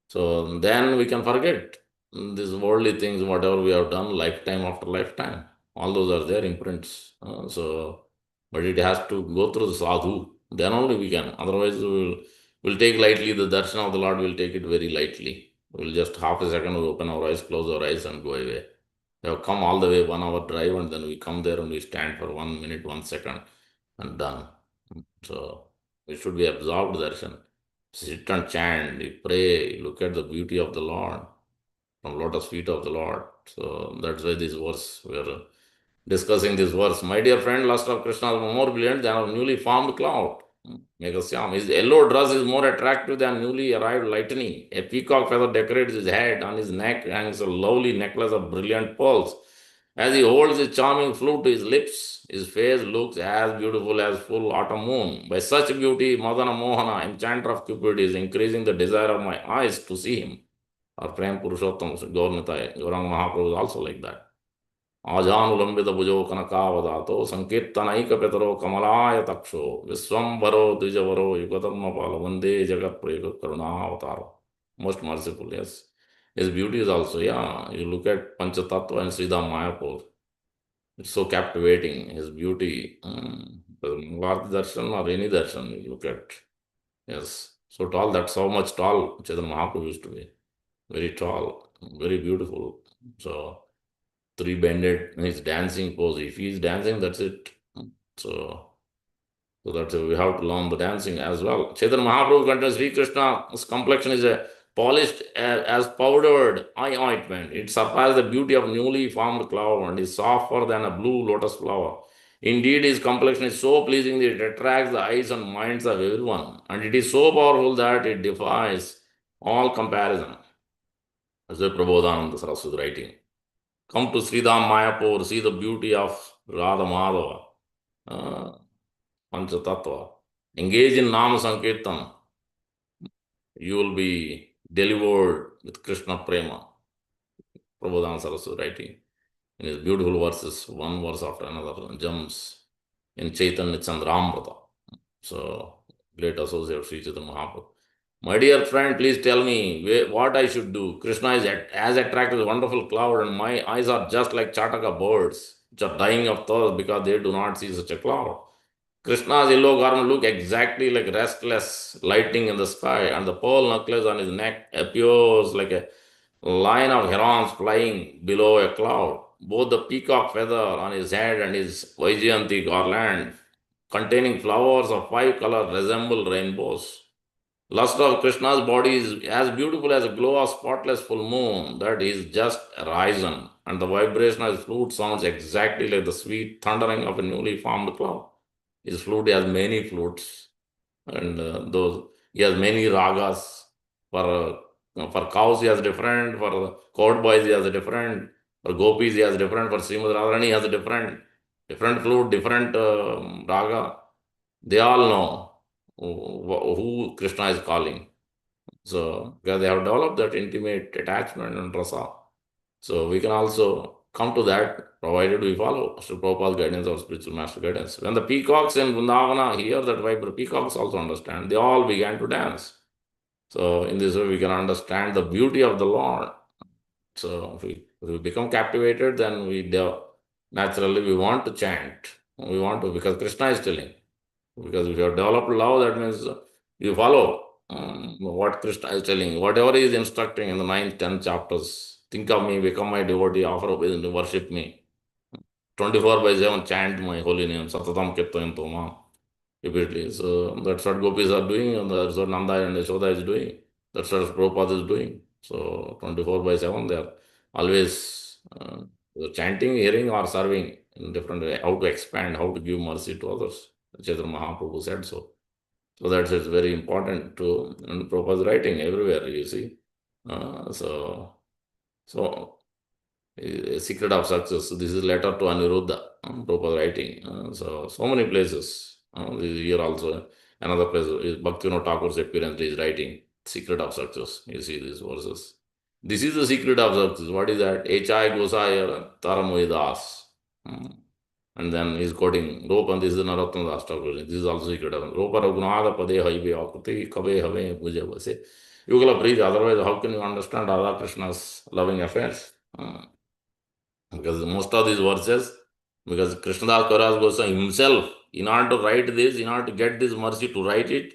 Speaker 1: So then we can forget these worldly things, whatever we have done, lifetime after lifetime. All those are there imprints. But it has to go through the sadhu. Then only we can. Otherwise, we'll take lightly the darshan of the Lord. We'll take it very lightly. We'll just half a second we open our eyes, close our eyes, and go away. We have come all the way 1 hour drive, and then we come there and we stand for 1 minute, 1 second, and done. So we should be absorbed darshan. Sit and chant, you pray, you look at the beauty of the Lord from lotus feet of the Lord. So that's why this verse we are discussing this verse. My dear friend, lust of Krishna is more brilliant than a newly formed cloud. Megasyam. His yellow dress is more attractive than newly arrived lightning. A peacock feather decorates his head. On his neck hangs a lovely necklace of brilliant pearls. As he holds his charming flute to his lips, his face looks as beautiful as full autumn moon. By such beauty, Madana Mohana, enchanter of Cupid, is increasing the desire of my eyes to see him. Our Prem Purushottam, Gaurnitai, Gauranga Mahaprabhu is also like that. आजानुलंबित भुजो कनकावदातो संकीर्तनैकपितरो कमलायतक्षो विश्वम्भरो द्विजवरो युगधर्मपाल वंदे जगत करुणावतारो. Most merciful, yes. His beauty is also, yeah. You look at Panchatattva and Sridham Mayapur. It's so captivating, his beauty. Bharati Darshan or any darshan you look at. Yes. So tall, that's how much tall Chaitanya Mahaprabhu used to be. Very tall, very beautiful. So three-bended in his dancing pose. If he is dancing, that's it. So, so that's we have to learn the dancing as well. Chaitanya Mahaprabhu contains Sri Krishna's complexion is a polished as powdered eye ointment. It surpasses the beauty of newly formed cloud and is softer than a blue lotus flower. Indeed, his complexion is so pleasing that it attracts the eyes and minds of everyone, and it is so powerful that it defies all comparison. As the Prabodhananda Saraswati writing. Come to Sridham Mayapur, see the beauty of Radha Madhava, Panchatattva. Engage in Nama Sankirtan. You will be delivered with Krishna Prema. Prabodhana Saraswati writing in his beautiful verses, one verse after another, jumps in Chaitanya Chandramrita. So, great associate of Sri Chaitanya Mahaprabhu. My dear friend, please tell me what I should do. Krishna is as attractive as a wonderful cloud, and my eyes are just like Chataka birds, which are dying of thirst because they do not see such a cloud. Krishna's yellow garment look exactly like restless lightning in the sky, and the pearl necklace on his neck appears like a line of herons flying below a cloud. Both the peacock feather on his head and his Vaijayanti garland containing flowers of 5 colors resemble rainbows. Luster of Krishna's body is as beautiful as a glow of spotless full moon that is just arisen, and the vibration of his flute sounds exactly like the sweet thundering of a newly formed cloud. His flute has many flutes, and those he has many ragas. For cows he has different, for cow boys he has a different, for gopis he has different, for Srimad Radharani he has a different flute, different raga. They all know who Krishna is calling. So, because they have developed that intimate attachment and rasa. So, we can also come to that provided we follow Srila Prabhupada's guidance or spiritual master guidance. When the peacocks in Vrindavana hear that vibe, peacocks also understand. They all began to dance. So, in this way, we can understand the beauty of the Lord. So, if we become captivated, then naturally we want to chant. We want to, because Krishna is telling. Because if you have developed love, that means you follow what Krishna is telling. Whatever he is instructing in the 9th, 10th chapters, think of me, become my devotee, offer obeisance, worship me. 24/7 chant my holy name, Satatam Kirtayanto Mam. repeatedly. So that's what gopis are doing, and that's what Nanda and Yashoda is doing. That's what Prabhupada is doing. So 24/7, they are always chanting, hearing, or serving in different way. How to expand, how to give mercy to others. Chaitanya Mahaprabhu said so. So that's it's very important to and Prabhupada's writing everywhere. You see, so secret of success. This is letter to Aniruddha, Prabhupada writing. So many places. Here also, another place is Bhaktivinoda Thakur's appearance is writing secret of success. You see these verses. This is the secret of success. What is that? Echai Gosaya Taramohidas. And then he's quoting Ropa, and this is Narottam Das Thakur. This is also secret of Ropa Raghunatha Pade Haibe Akuti Kabe Have Puja Vase. You will have breathe, otherwise, how can you understand Radha Krishna's loving affairs? Because most of these verses, because Krishnadas Kaviraj Goswami himself, in order to write this, in order to get this mercy to write it,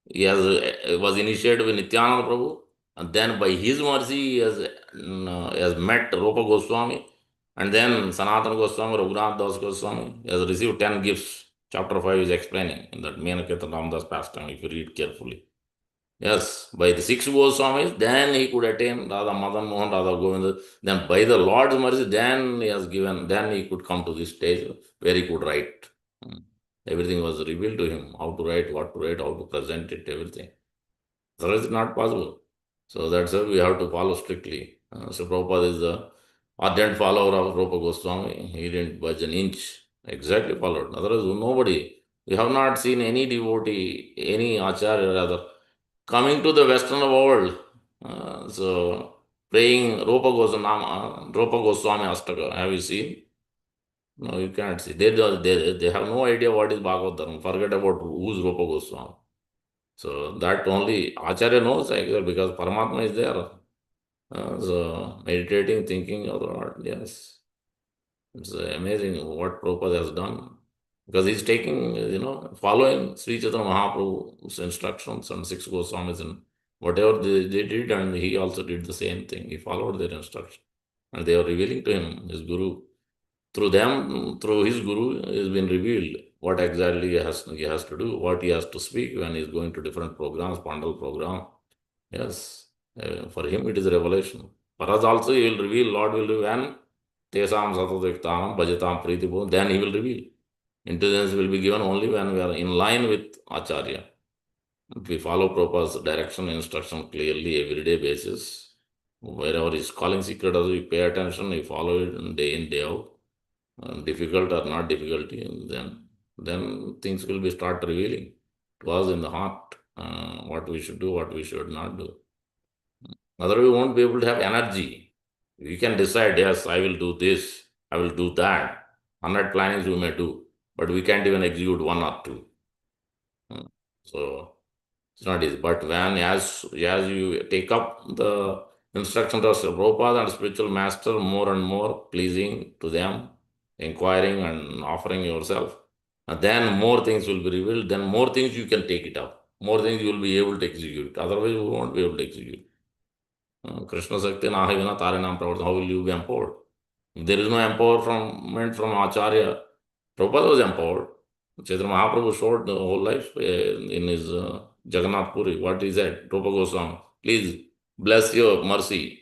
Speaker 1: he was initiated with Nityananda Prabhu, and then by his mercy, he has met Rupa Goswami, and then Sanatana Goswami, Raghunath Das Goswami, he has received 10 gifts. Chapter 5 is explaining in that Menakirtan Ramdas pastime, if you read carefully. Yes, by the 6 Goswamis, then he could attain Radha Madan Mohan, Radha Govinda. Then by the Lord's mercy, then he has given, then he could come to this stage where he could write. Everything was revealed to him, how to write, what to write, how to present it, everything. Otherwise, it's not possible. So that's why we have to follow strictly. So Prabhupada is the ardent follower of Rupa Goswami. He didn't budge an inch. Exactly followed. Otherwise, nobody. We have not seen any devotee, any acharya rather, coming to the Western world. So praying Rupa Goswami Astaka. Have you seen? No, you can't see. They have no idea what is Bhagavad Dharma. Forget about who's Rupa Goswami. So that only Acharya knows actually because Paramatma is there. So meditating, thinking of the Lord, yes. It's amazing what Prabhupada has done. Because he's taking, following Sri Chaitanya Mahaprabhu's instructions and 6 Goswamis and whatever they did, and he also did the same thing. He followed their instruction. And they are revealing to him, his Guru. Through them, through his Guru, it has been revealed what exactly he has to do, what he has to speak when he is going to different programs, Pandal program. Yes, for him it is a revelation. For us also, he will reveal, Lord will reveal when Tesam Satadviktanam Bhajatam Pritibhu, then he will reveal. Intelligence will be given only when we are in line with Acharya. If we follow Prabhupada's direction, instruction clearly, everyday basis, wherever he is calling secret, we pay attention, we follow it day in, day out. Difficult or not difficulty, then things will be start revealing to us in the heart what we should do, what we should not do. Otherwise, we won't be able to have energy. We can decide, yes, I will do this, I will do that. 100 plannings we may do, but we can't even execute 1 or 2. So it's not easy. But when as you take up the instructions of Prabhupada and spiritual master more and more pleasing to them, inquiring and offering yourself, and then more things will be revealed, then more things you can take it up. More things you will be able to execute. Otherwise, you won't be able to execute. Krishna Sakti Nahavina Taranam Pravartan, how will you be empowered? If there is no empowerment from Acharya, Prabhupada was empowered. Chaitanya Mahaprabhu showed the whole life in his Jagannath Puri. What he said, Rupa Goswami, please bless your mercy.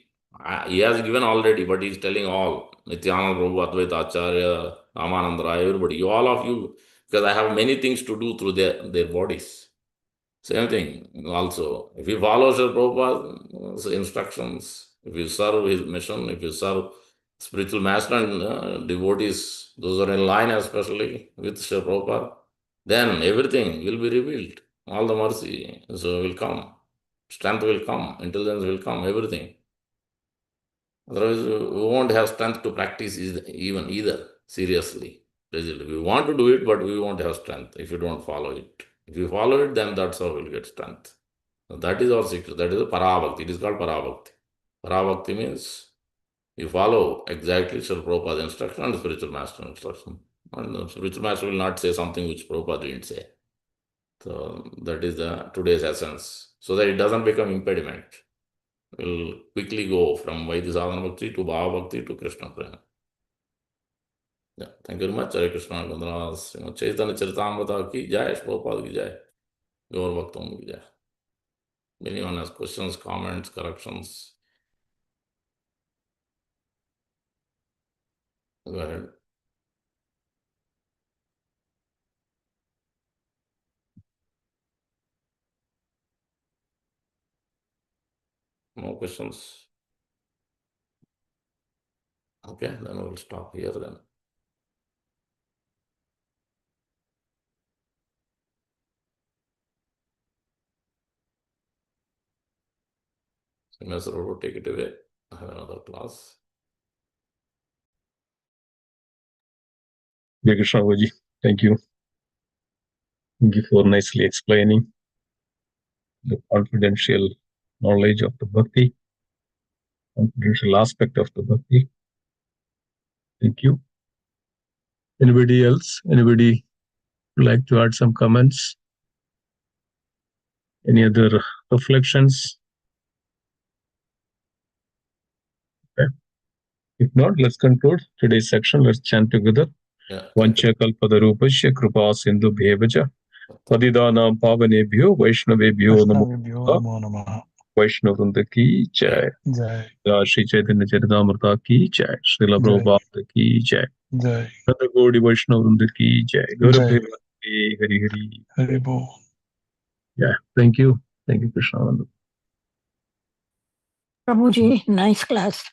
Speaker 1: He has given already, but he is telling all, Nityananda Prabhu, Advaita Acharya, Ramananda Rai, everybody, all of you, because I have many things to do through their bodies. Same thing also. If you follow Sri Prabhupada's instructions, if you serve his mission, if you serve spiritual master and devotees, those are in line especially with Sri Prabhupada, then everything will be revealed. All the mercy so will come. Strength will come, intelligence will come, everything. Otherwise, we won't have strength to practice even either, seriously. We want to do it, but we won't have strength if you don't follow it. If you follow it, then that's how we'll get strength. So that is our secret. That is a parabhakti. It is called parabhakti. Parabhakti means you follow exactly Sri Prabhupada's instruction and spiritual master instruction. And the spiritual master will not say something which Prabhupada didn't say. So that is the today's essence. So that it doesn't become impediment. We'll quickly go from Vaidhi Sadhana Bhakti to Bhava Bhakti to Krishna Prema. Yeah, thank you very much. Hare Krishna. Vandana. Srimad Chaitanya Charitamrita ki jai. Prabhupada ki jai. Gaur Bhaktam ki jai. Anyone has questions, comments, corrections? Go ahead. No questions? Okay, then we'll stop here then. Srimad will take it away. I have another class.
Speaker 2: Dear Krishna Babaji, thank you. Thank you for nicely explaining the confidential knowledge of the bhakti, confidential aspect of the bhakti. Thank you. Anybody else? Anybody would like to add some comments? Any other reflections? Okay. If not, let's conclude today's section. Let's chant together. Vancha kalpadarupasya kripa sindhu bhevaja padidana pavanebhyo vaishnavebhyo namo Vaishnavrinda ki jai. Shri Chaitanya Charitamrita ki jai. Srila Prabhupada ki jai. Nanda Gaudi Vaishnavrinda ki jai. Gaurabhi Hari Hari.
Speaker 3: Hari Bol.
Speaker 2: Yeah, thank you. Thank you, KrishnaNamananda.
Speaker 4: Prabhuji, nice class.